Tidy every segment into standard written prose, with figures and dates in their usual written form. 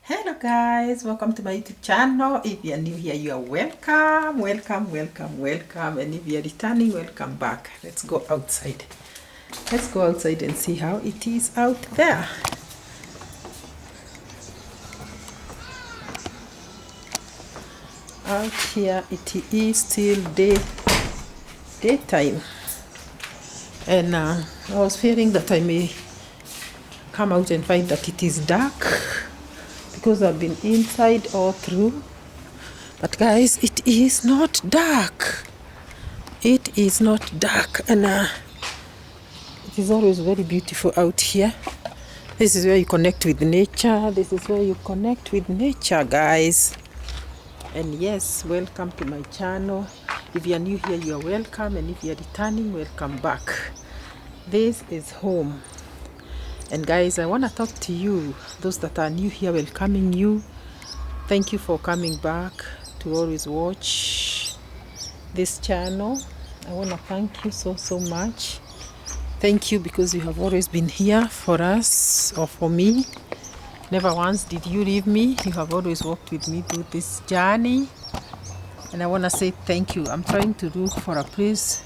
Hello guys, welcome to my YouTube channel. If you are new here, you are welcome, and if you are returning, welcome back. Let's go outside. Let's go outside and see how it is out there. Out here it is still daytime, and I was fearing that I may come out and find that it is dark because I've been inside all through. But guys, it is not dark. It is not dark, and it is always very beautiful out here. This is where you connect with nature. This is where you connect with nature, guys. And yes, welcome to my channel. If you are new here, you are welcome, and if you are returning, welcome back. This is home. And guys, I want to talk to you, those that are new here, welcoming you. Thank you for coming back to always watch this channel. I want to thank you so much. Thank you because you have always been here for us or for me. Never once did you leave me. You have always walked with me through this journey, and I want to say thank you. I'm trying to look for a place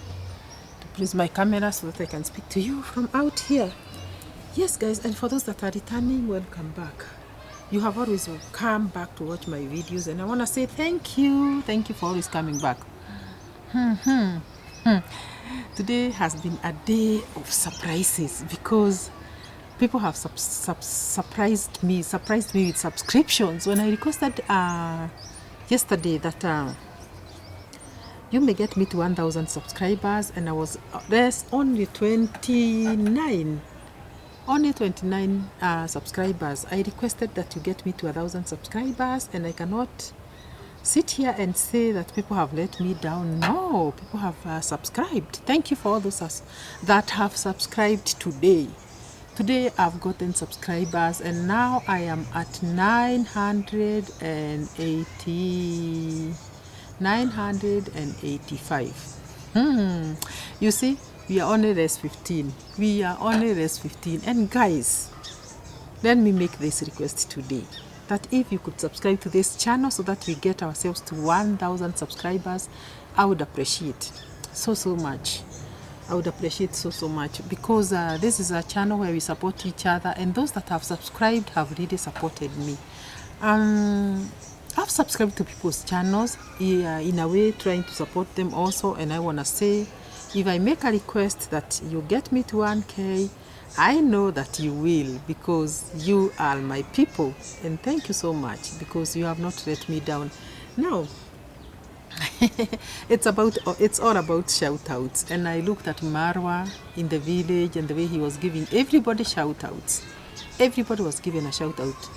to place my camera so that I can speak to you from out here. Yes guys, and for those that are returning, welcome back. You have always come back to watch my videos, and I want to say thank you for always coming back. Today has been a day of surprises because people have surprised me with subscriptions. When I requested yesterday that you may get me to 1,000 subscribers, and I was there's only 29 subscribers. I requested that you get me to 1,000 subscribers, and I cannot sit here and say that people have let me down. No, people have subscribed. Thank you for all those that have subscribed today. Today I've gotten subscribers, and now I am at 985. You see, we are only less 15. And guys, let me make this request today, that if you could subscribe to this channel so that we get ourselves to 1,000 subscribers, I would appreciate so much. I would appreciate so much, because this is a channel where we support each other, and those that have subscribed have really supported me. I've subscribed to people's channels in a way trying to support them also, and I want to say, if I make a request that you get me to 1K, I know that you will, because you are my people, and thank you so much because you have not let me down. Now it's all about shout outs, and I looked at Marwa in the village and the way he was giving everybody shout outs. Everybody was given a shout out.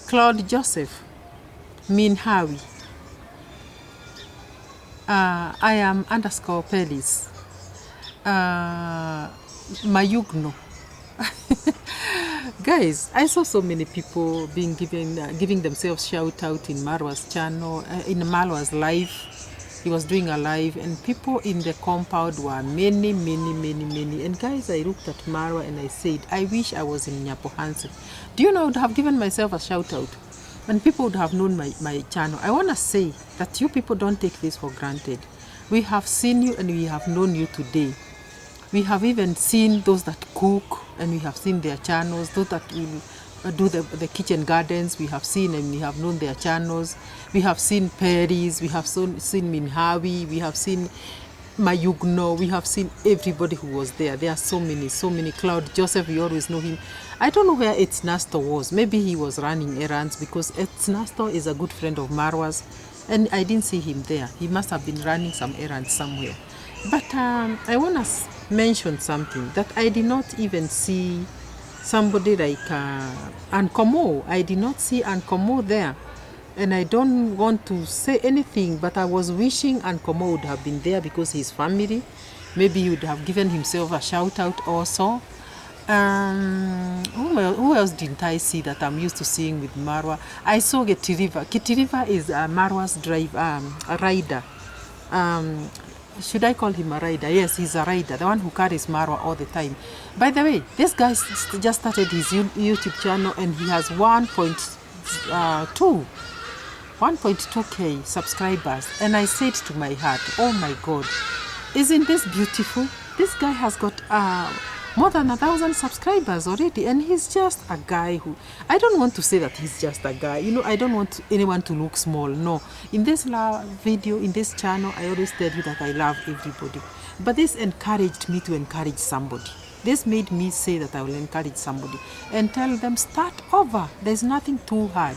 Claude Joseph, Minhawi, I am underscore Pelis, Mayugno. Guys, I saw so many people being giving themselves shout out in Marwa's channel, in Marwa's live. He was doing a live, and people in the compound were many. And guys, I looked at Marwa and I said, I wish I was in Nyapohansi. Do you know, I would have given myself a shout out, and people would have known my channel. I want to say that you people don't take this for granted. We have seen you, and we have known you today. We have even seen those that cook, and we have seen their channels. Those that will do the kitchen gardens, we have seen and we have known their channels. We have seen Perry's, we have seen Minhawi, we have seen Mayugno, we have seen everybody who was there. There are so many. Cloud Joseph, we always know him. I don't know where Etznasto was. Maybe he was running errands, because Etznasto is a good friend of Marwa's, and I didn't see him there. He must have been running some errands somewhere. But I want to mention something, that I did not even see somebody like Ankomo. I did not see Ankomo there, and I don't want to say anything, but I was wishing Ankomo would have been there, because his family, maybe he would have given himself a shout out also. Who else didn't I see that I'm used to seeing with Marwa? I saw Kitiriva. Kitiriva is Marwa's rider. Should I call him a rider? Yes, he's a rider, the one who carries Marwa all the time. By the way, this guy just started his YouTube channel, and he has 1.2k subscribers, and I said to my heart, oh my God, isn't this beautiful? This guy has got more than 1,000 subscribers already, and he's just a guy who, I don't want to say that he's just a guy, you know, I don't want anyone to look small. No, in this video, in this channel, I always tell you that I love everybody, but this encouraged me to encourage somebody. This made me say that I will encourage somebody and tell them, start over. There's nothing too hard.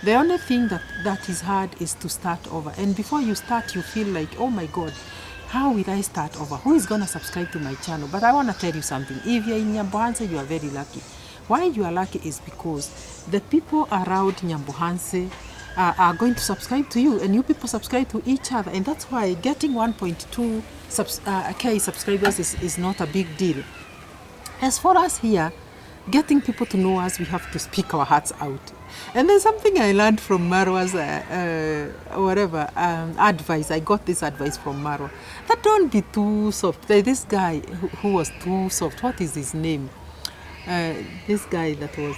The only thing that is hard is to start over. And before you start, you feel like, oh my God, how will I start over? Who is going to subscribe to my channel? But I want to tell you something. If you're in Nyambohanse, you are very lucky. Why you are lucky is because the people around Nyambohanse are going to subscribe to you, and you people subscribe to each other. And that's why getting 1.2 K subscribers is not a big deal. As for us here, getting people to know us, we have to speak our hearts out. And there's something I learned from Marwa's advice. I got this advice from Marwa, that don't be too soft. This guy who was too soft, what is his name? This guy that was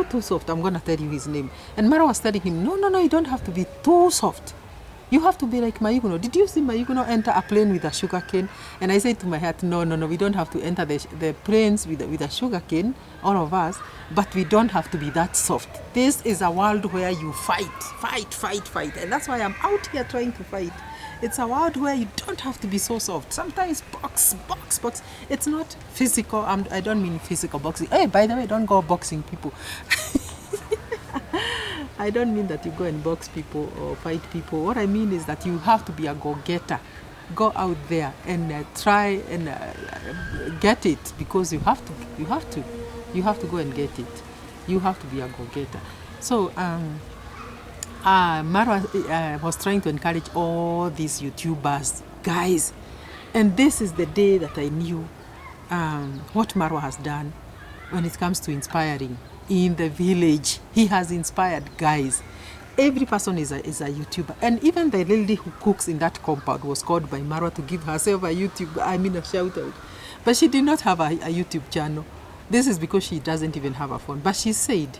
too soft, I'm going to tell you his name. And Marwa was telling him, no, you don't have to be too soft. You have to be like Mayuguno. Did you see Mayuguno enter a plane with a sugar cane? And I said to my heart, no, we don't have to enter the planes with a sugar cane, all of us, but we don't have to be that soft. This is a world where you fight. And that's why I'm out here trying to fight. It's a world where you don't have to be so soft. Sometimes box. It's not physical. I don't mean physical boxing. Hey, by the way, don't go boxing people. I don't mean that you go and box people or fight people. What I mean is that you have to be a go-getter. Go out there and try and get it, because you have to go and get it. You have to be a go-getter. So Marwa was trying to encourage all these YouTubers, guys, and this is the day that I knew what Marwa has done when it comes to inspiring. In the village, he has inspired guys. Every person is a YouTuber, and even the lady who cooks in that compound was called by Marwa to give herself a a shout out. But she did not have a YouTube channel. This is because she doesn't even have a phone. But she said,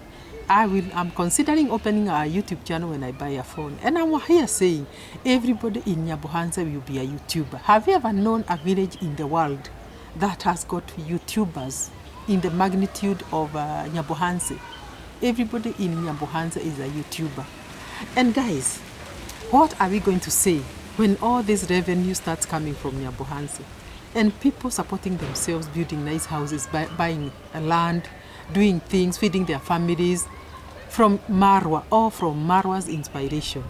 I'm considering opening a YouTube channel when I buy a phone. And I'm here saying, everybody in Nyambohanse will be a YouTuber. Have you ever known a village in the world that has got YouTubers in the magnitude of Nyambohanse? Everybody in Nyambohanse is a YouTuber. And guys, what are we going to say when all this revenue starts coming from Nyambohanse and people supporting themselves, building nice houses, buying land, doing things, feeding their families from Marwa, or from Marwa's inspiration?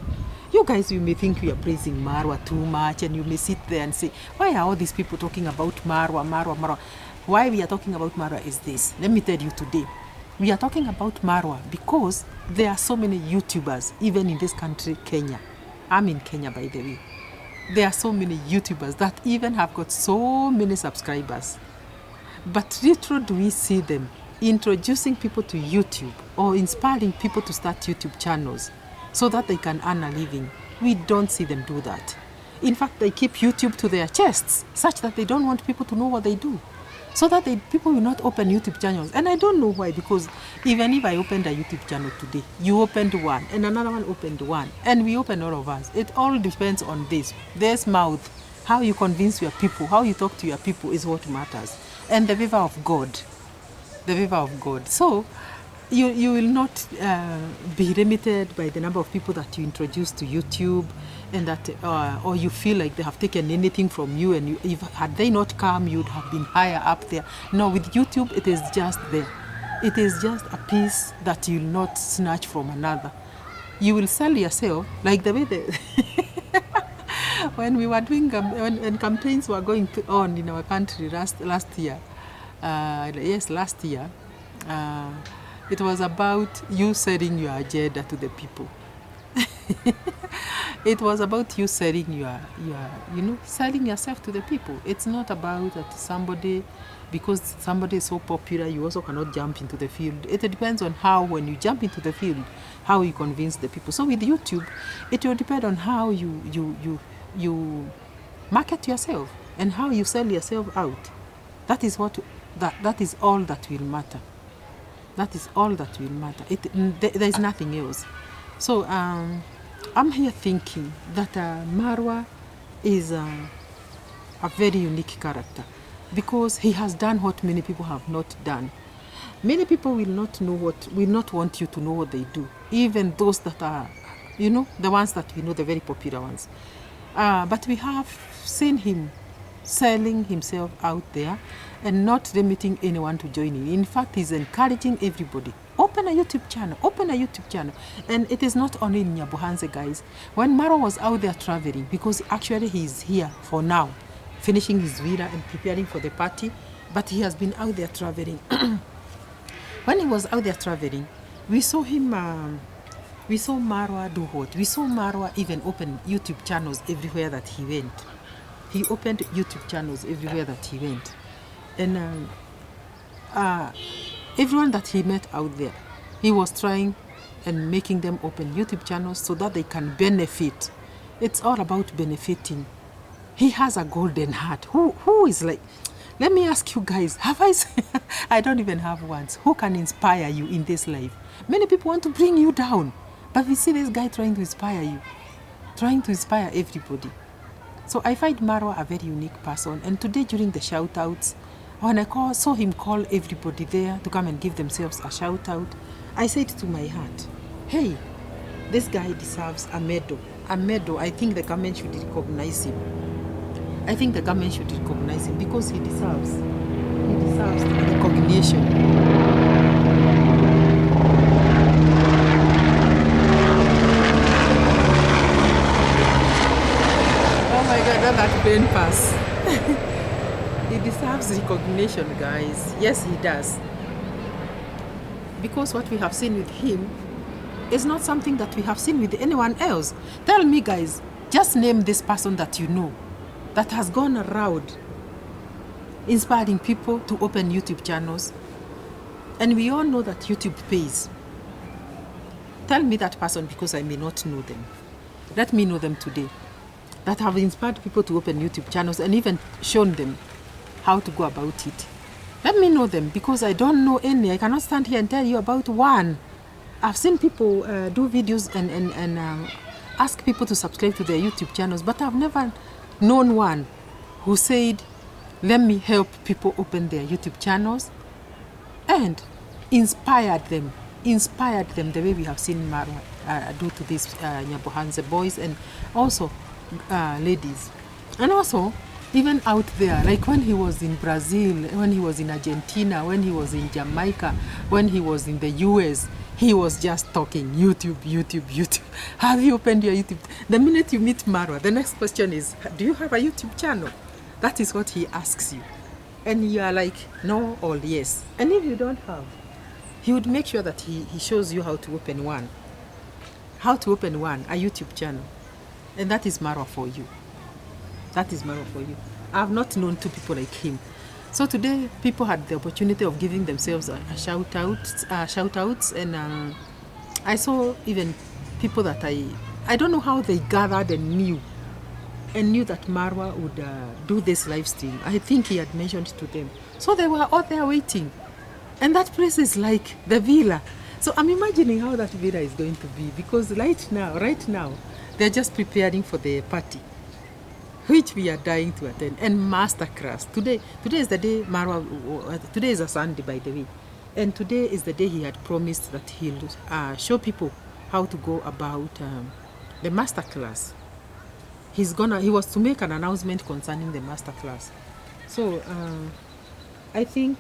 You guys, you may think we are praising Marwa too much, and you may sit there and say, why are all these people talking about Marwa? Why we are talking about Marwa is this. Let me tell you today. We are talking about Marwa because there are so many YouTubers, even in this country, Kenya. I'm in Kenya, by the way. There are so many YouTubers that even have got so many subscribers. But little do we see them introducing people to YouTube or inspiring people to start YouTube channels so that they can earn a living. We don't see them do that. In fact, they keep YouTube to their chests such that they don't want people to know what they do, so that people will not open YouTube channels. And I don't know why, because even if I opened a YouTube channel today, you opened one and another one opened one, and we open all of us. It all depends on this mouth. How you convince your people, how you talk to your people is what matters. And the favor of God. The favor of God. So you will not be limited by the number of people that you introduce to YouTube, and that or you feel like they have taken anything from you, and had they not come, you'd have been higher up there. No, with YouTube, it is just there. It is just a piece that you'll not snatch from another. You will sell yourself like the way when we were doing when campaigns were going on in our country last year. Last year. It was about you selling your agenda to the people. It was about you selling selling yourself to the people. It's not about that because somebody is so popular, you also cannot jump into the field. It depends on how, when you jump into the field, how you convince the people. So with YouTube, it will depend on how you market yourself and how you sell yourself out. That is all that will matter. That is all that will matter. There is nothing else. So I'm here thinking that Marwa is a very unique character because he has done what many people have not done. Many people will not want you to know what they do, even those that are, the ones that we know, the very popular ones. But we have seen him selling himself out there and not limiting anyone to join in. In fact, he's encouraging everybody. Open a YouTube channel, open a YouTube channel. And it is not only in Nyabohanse, guys. When Marwa was out there traveling, because actually he's here for now, finishing his villa and preparing for the party, but he has been out there traveling. When he was out there traveling, we saw him, we saw Marwa do what? We saw Marwa even open YouTube channels everywhere that he went. He opened YouTube channels everywhere that he went. And everyone that he met out there, he was trying and making them open YouTube channels so that they can benefit. It's all about benefiting. He has a golden heart. Who is like, let me ask you guys, I don't even have words. Who can inspire you in this life? Many people want to bring you down, but we see this guy trying to inspire you, trying to inspire everybody. So I find Marwa a very unique person. And today during the shout-outs, when I saw him call everybody there to come and give themselves a shout-out, I said to my heart, hey, this guy deserves a medal. A medal. I think the government should recognize him. I think the government should recognize him because he deserves recognition. Oh my God, that plane pass. He deserves recognition, guys. Yes, he does. Because what we have seen with him is not something that we have seen with anyone else. Tell me, guys, just name this person that you know that has gone around inspiring people to open YouTube channels. And we all know that YouTube pays. Tell me that person because I may not know them. Let me know them today. That have inspired people to open YouTube channels and even shown them how to go about it. Let me know them because I don't know any. I cannot stand here and tell you about one. I've seen people do videos and ask people to subscribe to their YouTube channels, but I've never known one who said, let me help people open their YouTube channels and inspired them the way we have seen Marwa do to these Nyabohanse boys and also ladies. And also, even out there, like when he was in Brazil, when he was in Argentina, when he was in Jamaica, when he was in the US, he was just talking YouTube. Have you opened your YouTube? The minute you meet Marwa, the next question is, do you have a YouTube channel? That is what he asks you. And you are like, no or yes. And if you don't have, he would make sure that he shows you how to open one. How to open one, a YouTube channel. And that is Marwa for you. That is Marwa for you. I have not known two people like him. So today, people had the opportunity of giving themselves a shout-outs, and I saw even people that I don't know how they gathered and knew that Marwa would do this live stream. I think he had mentioned to them. So they were all there waiting. And that place is like the villa. So I'm imagining how that villa is going to be because right now, they're just preparing for the party, which we are dying to attend, and masterclass. Today is the day Marwa, today is a Sunday, by the way, and today is the day he had promised that he'll show people how to go about the masterclass. He was to make an announcement concerning the masterclass. So I think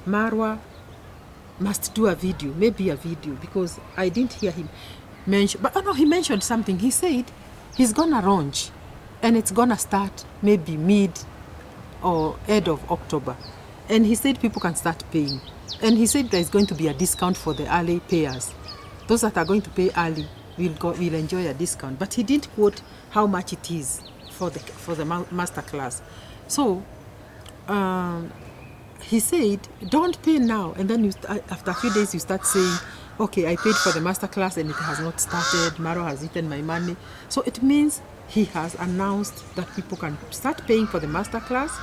Marwa must do a video, maybe a video, because I didn't hear him mention, but no, he mentioned something. He said he's gonna launch and it's gonna start maybe mid or end of October, and he said people can start paying, and he said there's going to be a discount for the early payers. Those that are going to pay early will enjoy a discount, but he didn't quote how much it is for the master class. So he said don't pay now, and then after a few days you start saying, okay, I paid for the master class and it has not started, Marwa has eaten my money. So it means he has announced that people can start paying for the master class,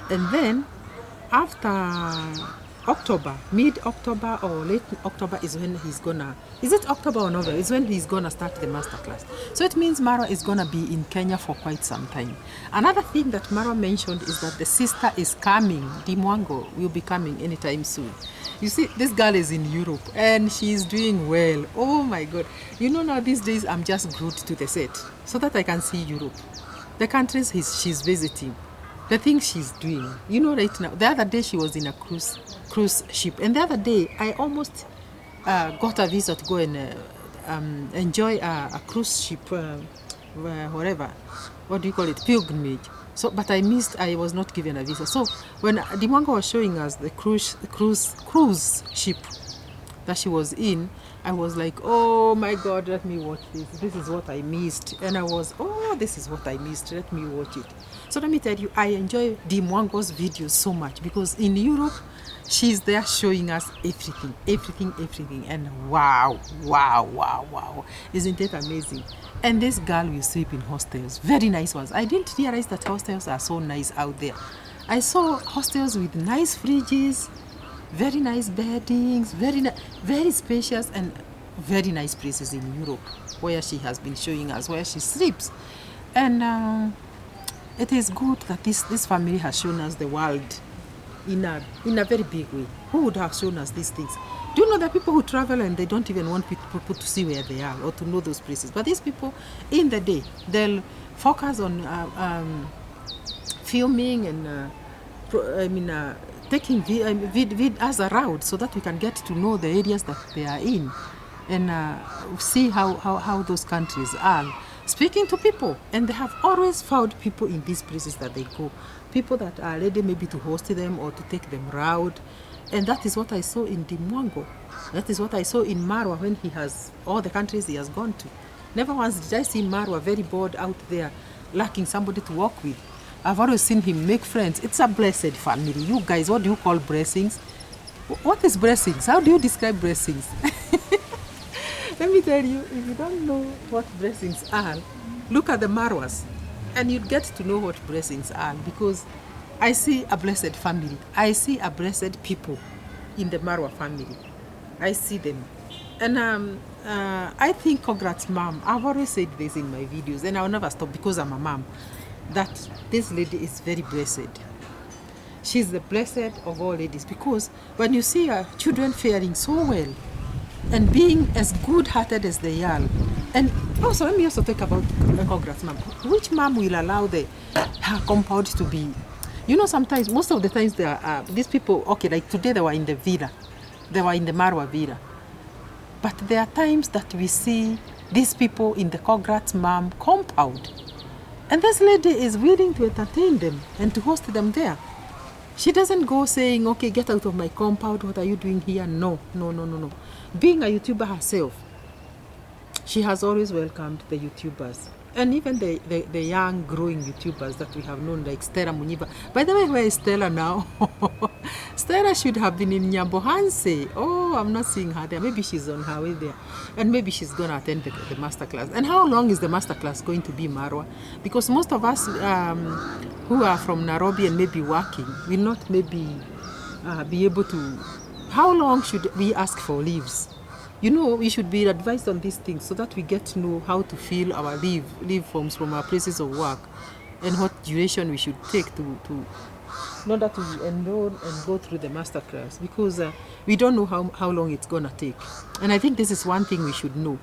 and then after October, mid-October or late October is when he's gonna, is it October or November? Is when he's gonna start the masterclass. So it means Marwa is gonna be in Kenya for quite some time. Another thing that Marwa mentioned is that the sister is coming, Dimwango will be coming anytime soon. You see, this girl is in Europe and she's doing well. Oh my God. You know, now these days I'm just glued to the set so that I can see Europe, the countries she's visiting, the things she's doing. You know, right now, the other day she was in a cruise ship, and the other day I almost got a visa to go and enjoy a cruise ship, whatever, what do you call it, pilgrimage. So, but I missed, I was not given a visa. So when Dimwango was showing us the cruise ship that she was in, I was like, oh my God, let me watch this. This is what I missed. And I was, oh, this is what I missed. Let me watch it. So let me tell you, I enjoy Dimwango's videos so much because in Europe, she's there showing us everything. And wow. Isn't it amazing? And this girl will sleep in hostels, very nice ones. I didn't realize that hostels are so nice out there. I saw hostels with nice fridges, very nice beddings, very spacious and very nice places in Europe where she has been showing us where she sleeps. And it is good that this family has shown us the world in a very big way. Who would have shown us these things? Do you know that people who travel and they don't even want people to see where they are or to know those places? But these people, in the day, they'll focus on filming and taking us around so that we can get to know the areas that they are in and see how those countries are. Speaking to people, and they have always found people in these places that they go, people that are ready maybe to host them or to take them around. And that is what I saw in Dimwango. That is what I saw in Marwa when he has all the countries he has gone to. Never once did I see Marwa very bored out there, lacking somebody to walk with. I've always seen him make friends. It's a blessed family. You guys, what do you call blessings? What is blessings? How do you describe blessings? Let me tell you, if you don't know what blessings are, look at the Marwas and you'd get to know what blessings are, because I see a blessed family. I see a blessed people in the Marwa family. I see them. And I think, congrats, mom. I've always said this in my videos and I'll never stop because I'm a mom, that this lady is very blessed. She's the blessed of all ladies, because when you see her children faring so well and being as good-hearted as they are, and also let me also talk about congrats, mom. Which mom will allow her compound to be? You know, sometimes, most of the times, there are these people, okay, like today they were in the villa. They were in the Marwa villa. But there are times that we see these people in the congrats mom compound. And this lady is willing to entertain them and to host them there. She doesn't go saying, okay, get out of my compound. What are you doing here? No. Being a YouTuber herself, she has always welcomed the YouTubers. And even the young growing YouTubers that we have known, like Stella Muniba. By the way, where is Stella now? Stella should have been in Nyambohanse. Oh, I'm not seeing her there. Maybe she's on her way there. And maybe she's going to attend the masterclass. And how long is the masterclass going to be, Marwa? Because most of us who are from Nairobi and maybe working will not maybe be able to... How long should we ask for leaves? You know, we should be advised on these things so that we get to know how to fill our leave forms from our places of work and what duration we should take to in order to enroll and go through the masterclass, because we don't know how long it's going to take. And I think this is one thing we should know,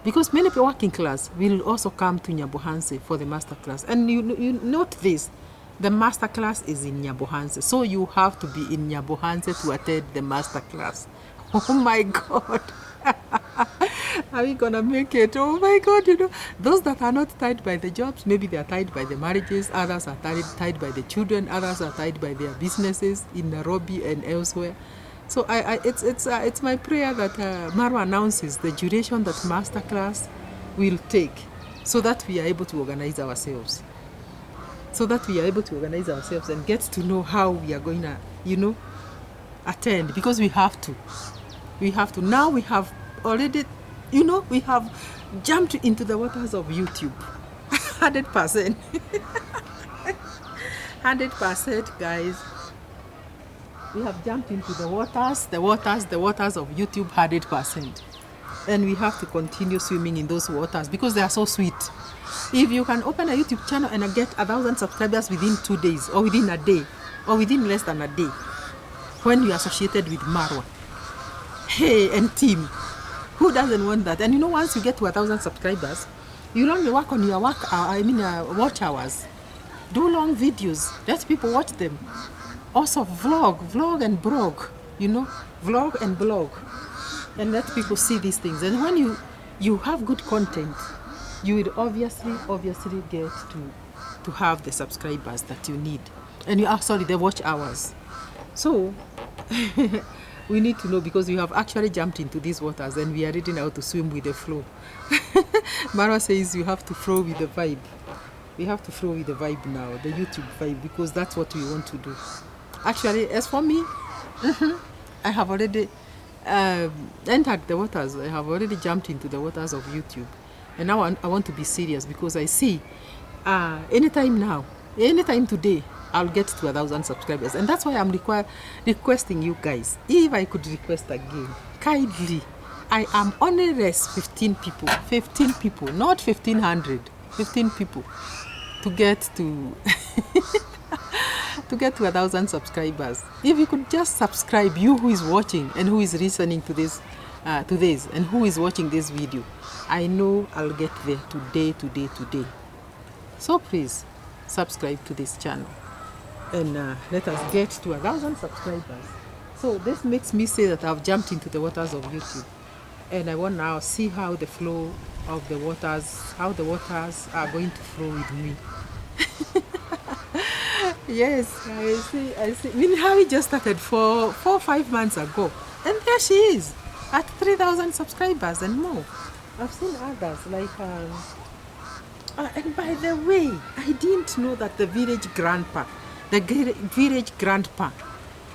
because many people working class will also come to Nyabohanse for the masterclass. And you note this, the masterclass is in Nyabohanse, so you have to be in Nyabohanse to attend the masterclass. Oh my God. Are we gonna make it? Oh my God, you know, those that are not tied by the jobs, maybe they are tied by the marriages, others are tied by the children, others are tied by their businesses in Nairobi and elsewhere. So it's my prayer that Marwa announces the duration that masterclass will take, so that we are able to organize ourselves. And get to know how we are going to, you know, attend, because we have to. Now we have already, you know, we have jumped into the waters of YouTube. 100%. 100%, guys. We have jumped into the waters of YouTube 100%. And we have to continue swimming in those waters because they are so sweet. If you can open a YouTube channel and get 1,000 subscribers within 2 days, or within a day, or within less than a day, when you are associated with Marwa, hey, and team, who doesn't want that? And you know, once you get to 1,000 subscribers, you only work on your watch hours. Do long videos, let people watch them. Also vlog and blog, you know, vlog and blog, and let people see these things. And when you have good content, you will obviously get to have the subscribers that you need, and the watch hours. So we need to know, because we have actually jumped into these waters and we are ready now to swim with the flow. Marwa says you have to flow with the vibe. We have to flow with the vibe now, the YouTube vibe, because that's what we want to do. Actually, as for me, I have already entered the waters. I have already jumped into the waters of YouTube. And now I want to be serious, because I see anytime today, I'll get to 1,000 subscribers. And that's why I'm requesting you guys, if I could request again, kindly, I am only less 15 people, not 1,500, 15 people to get to to get to 1,000 subscribers. If you could just subscribe, you who is watching and who is listening to this, and who is watching this video, I know I'll get there today. So please subscribe to this channel, and let us get to 1,000 subscribers. So this makes me say that I've jumped into the waters of YouTube, and I want now see how the flow of the waters, how the waters are going to flow with me. Yes, I see. I mean, how we just started 4 or 5 months ago, and there she is at 3,000 subscribers and more. I've seen others like, and by the way, I didn't know that the village grandpa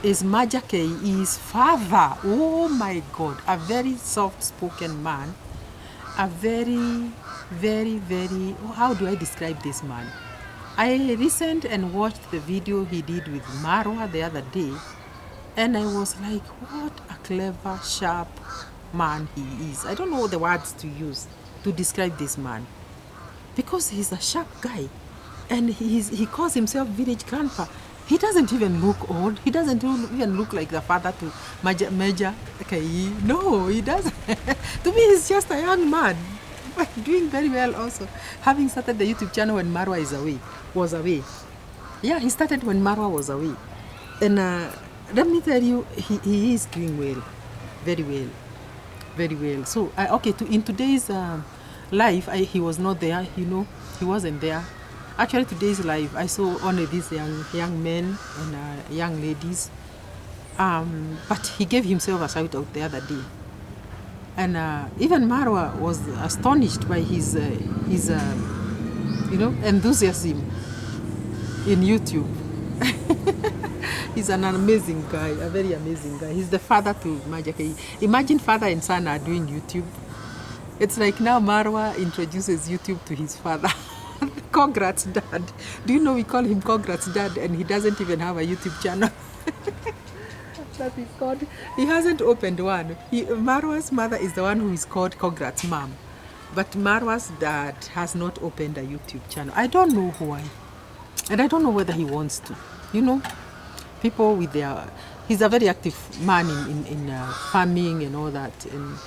is Maja K's father. Oh my God, a very soft-spoken man, a very, very, very, how do I describe this man? I listened and watched the video he did with Marwa the other day, and I was like, what a clever, sharp man he is. I don't know the words to use to describe this man, because he's a sharp guy, and he calls himself village grandpa. He doesn't even look old. He doesn't even look like the father to Major Kai. No, he doesn't. To me, he's just a young man, but doing very well also. Having started the YouTube channel when Marwa was away. Yeah, he started when Marwa was away. And let me tell you, he is doing well. Very well. Very well. So, okay, in today's live, he was not there, you know. He wasn't there. Actually, today's live, I saw only these young men and young ladies. But he gave himself a shout out the other day. And even Marwa was astonished by his enthusiasm in YouTube. He's an amazing guy, a very amazing guy. He's the father to Majake. Imagine father and son are doing YouTube. It's like now Marwa introduces YouTube to his father. Congrats, Dad. Do you know we call him Congrats, Dad, and he doesn't even have a YouTube channel? That is called, he hasn't opened one. Marwa's mother is the one who is called Congrats, Mom. But Marwa's dad has not opened a YouTube channel. I don't know why. And I don't know whether he wants to. You know, people with their... He's a very active man in farming and all that. And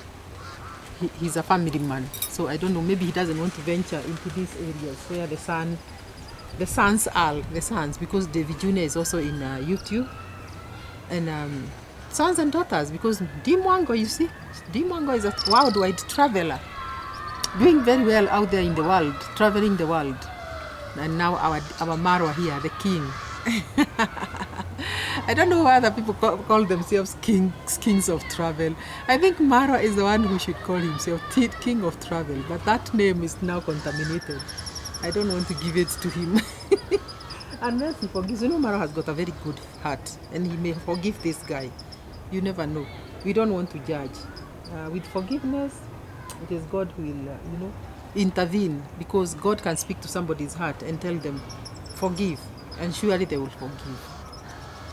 he's a family man. So I don't know, maybe he doesn't want to venture into these areas where the sons are, because David Jr. is also in YouTube. And sons and daughters, because Dimwango, you see, Dimwango is a worldwide traveler, doing very well out there in the world, traveling the world. And now our Marwa here, the king. I don't know why other people call themselves kings of travel. I think Marwa is the one who should call himself king of travel, but that name is now contaminated. I don't want to give it to him. Unless he forgives. You know, Marwa has got a very good heart, and he may forgive this guy. You never know. We don't want to judge. With forgiveness, it is God who will, intervene, because God can speak to somebody's heart and tell them, forgive, and surely they will forgive.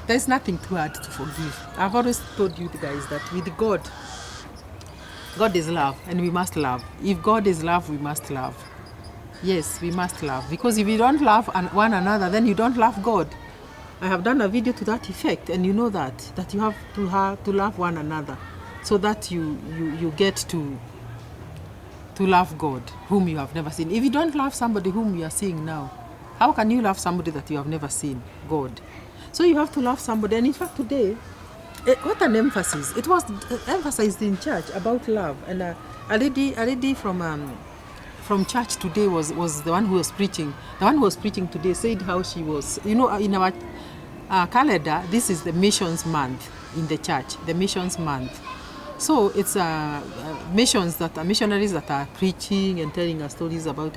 There's nothing too hard to forgive. I've always told you guys that with God, God is love and we must love. If God is love, we must love. Yes, we must love. Because if you don't love one another, then you don't love God. I have done a video to that effect, and you know that you have to love one another so that you get to love God, whom you have never seen. If you don't love somebody whom you are seeing now, how can you love somebody that you have never seen? God. So you have to love somebody. And in fact today, what an emphasis. It was emphasized in church about love. And a lady from church today was the one who was preaching. The one who was preaching today said how she was, in our calendar, this is the missions month in the church, the missions month. So it's missionaries that are preaching and telling us stories about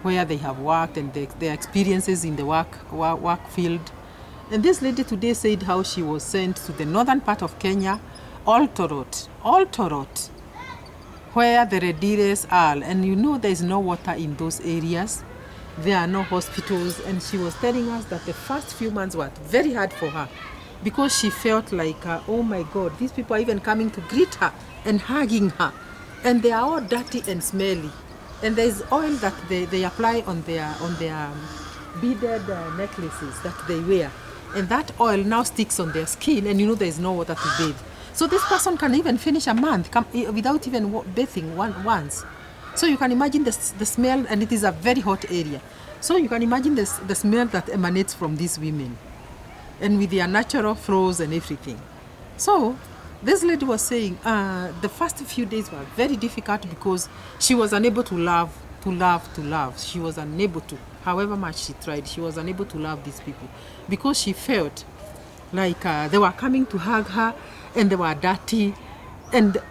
where they have worked and their experiences in the work field. And this lady today said how she was sent to the northern part of Kenya, Oltorot, where the Rediles are. And there is no water in those areas. There are no hospitals. And she was telling us that the first few months were very hard for her because she felt like, oh my God, these people are even coming to greet her and hugging her. And they are all dirty and smelly. And there is oil that they apply on their beaded necklaces that they wear. And that oil now sticks on their skin, and there is no water to bathe. So this person can even finish a month without even bathing once. So you can imagine the smell, and it is a very hot area. So you can imagine the smell that emanates from these women, and with their natural flaws and everything. So this lady was saying the first few days were very difficult because she was unable to love. She was unable to. However much she tried, she was unable to love these people because she felt like they were coming to hug her and they were dirty, and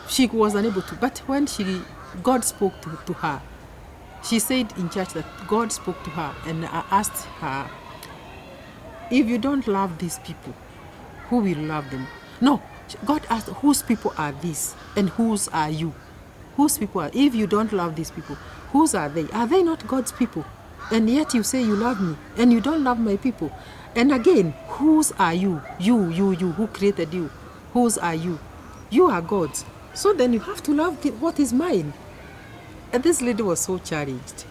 she was unable to. But when God spoke to her, she said in church that God spoke to her and asked her, if you don't love these people, who will love them? No, God asked, whose people are these and whose are you? Whose people are? If you don't love these people, whose are they? Are they not God's people? And yet you say you love me and you don't love my people. And again, whose are you? You, who created you? Whose are you? You are God's. So then you have to love what is mine. And this lady was so challenged.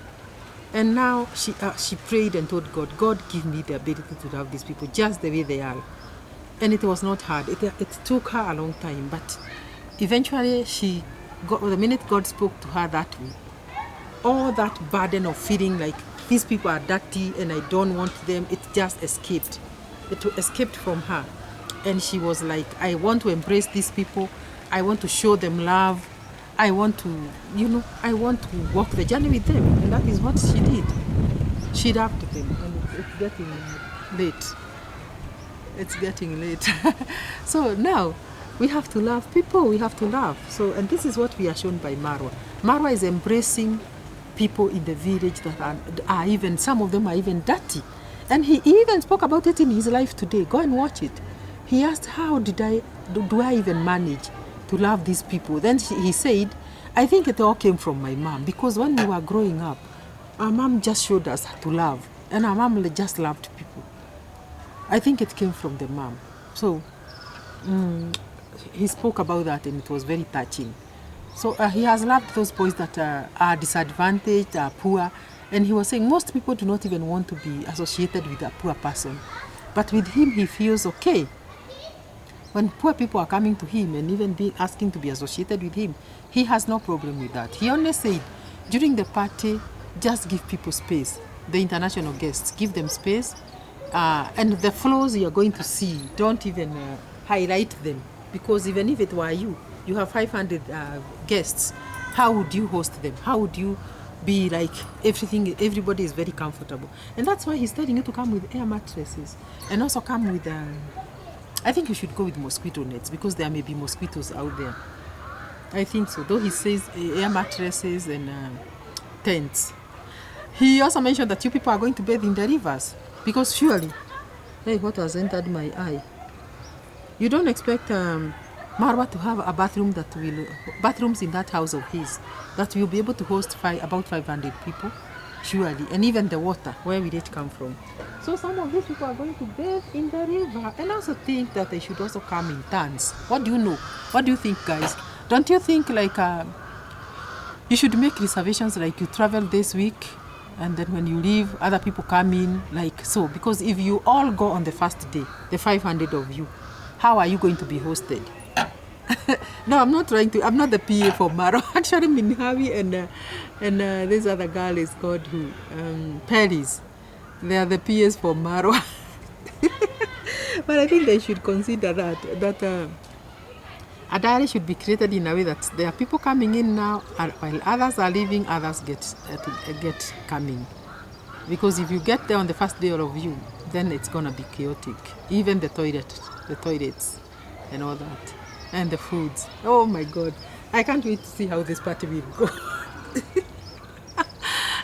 And now she prayed and told God, God, give me the ability to love these people just the way they are. And it was not hard. It took her a long time. But eventually the minute God spoke to her that way, all that burden of feeling like these people are dirty and I don't want them, it just escaped. It escaped from her. And she was like, I want to embrace these people. I want to show them love. I want to, I want to walk the journey with them. And that is what she did. She loved them. And it's getting late. It's getting late. So now we have to love people. We have to love. So, and this is what we are shown by Marwa. Marwa is embracing people in the village that are even, some of them are even dirty. And he even spoke about it in his life today. Go and watch it. He asked, how do I even manage to love these people? Then he said, I think it all came from my mom, because when we were growing up, our mom just showed us how to love, and our mom just loved people. I think it came from the mom. So he spoke about that, and it was very touching. So he has loved those boys that are disadvantaged, are poor. And he was saying most people do not even want to be associated with a poor person. But with him, he feels okay. When poor people are coming to him and even asking to be associated with him, he has no problem with that. He only said, during the party, just give people space. The international guests, give them space. And the flaws you're going to see, don't even highlight them. Because even if it were you have 500 guests, how would you host them? How would you be like everybody is very comfortable? And that's why he's telling you to come with air mattresses. And also come with, I think you should go with mosquito nets, because there may be mosquitoes out there. I think so, though he says air mattresses and tents. He also mentioned that you people are going to bathe in the rivers, because surely, hey, what has entered my eye? You don't expect Marwa to have a bathrooms in that house of his that will be able to host about 500 people. surely, and even the water, where will it come from? So some of these people are going to bathe in the river, and I also think that they should also come in turns. What do you know? What do you think, guys? Don't you think like you should make reservations, like you travel this week, and then when you leave, other people come in, like so? Because if you all go on the first day, the 500 of you, how are you going to be hosted? No, I'm not the PA for Marwa. Actually, Minhawi and this other girl is called who? Paris. They are the PAs for Marwa. But I think they should consider that a diary should be created in a way that there are people coming in now, and while others are leaving, others get coming. Because if you get there on the first day of you, then it's gonna be chaotic. Even the toilets, and all that, and the foods. Oh my God, I can't wait to see how this party will go.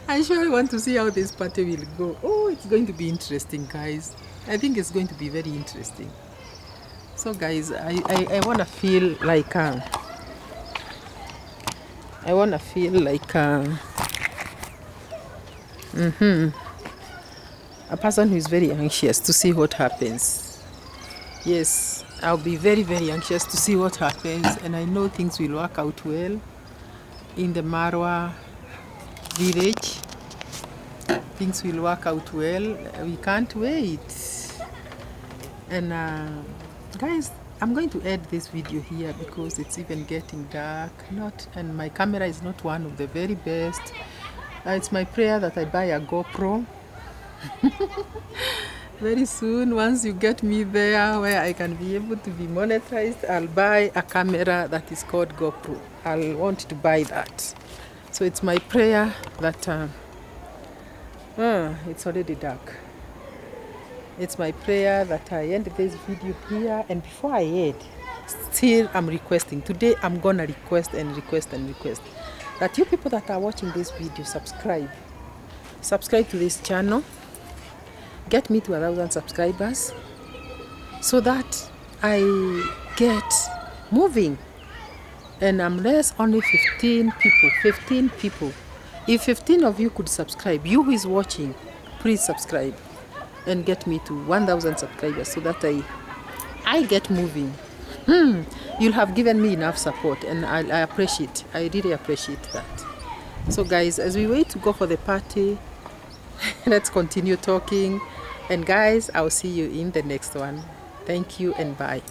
I sure want to see how this party will go. Oh, it's going to be interesting, guys. I think it's going to be very interesting. So, guys, I want to feel like a person who is very anxious to see what happens. Yes, I'll be very, very anxious to see what happens, and I know things will work out well in the Marwa village. Things will work out well. We can't wait. And guys, I'm going to end this video here because it's even getting dark. And my camera is not one of the very best. It's my prayer that I buy a GoPro very soon. Once you get me there where I can be able to be monetized, I'll buy a camera that is called GoPro. I'll want to buy that. So it's my prayer that it's already dark. It's my prayer that I end this video here, and before I end, still I'm requesting. Today I'm gonna request that you people that are watching this video subscribe to this channel. Get me to 1,000 subscribers so that I get moving. And I'm less only 15 people. If 15 of you could subscribe, you who is watching, please subscribe and get me to 1,000 subscribers so that I get moving. You'll have given me enough support, and I appreciate. I really appreciate that. So guys, as we wait to go for the party, let's continue talking. And guys, I'll see you in the next one. Thank you and bye.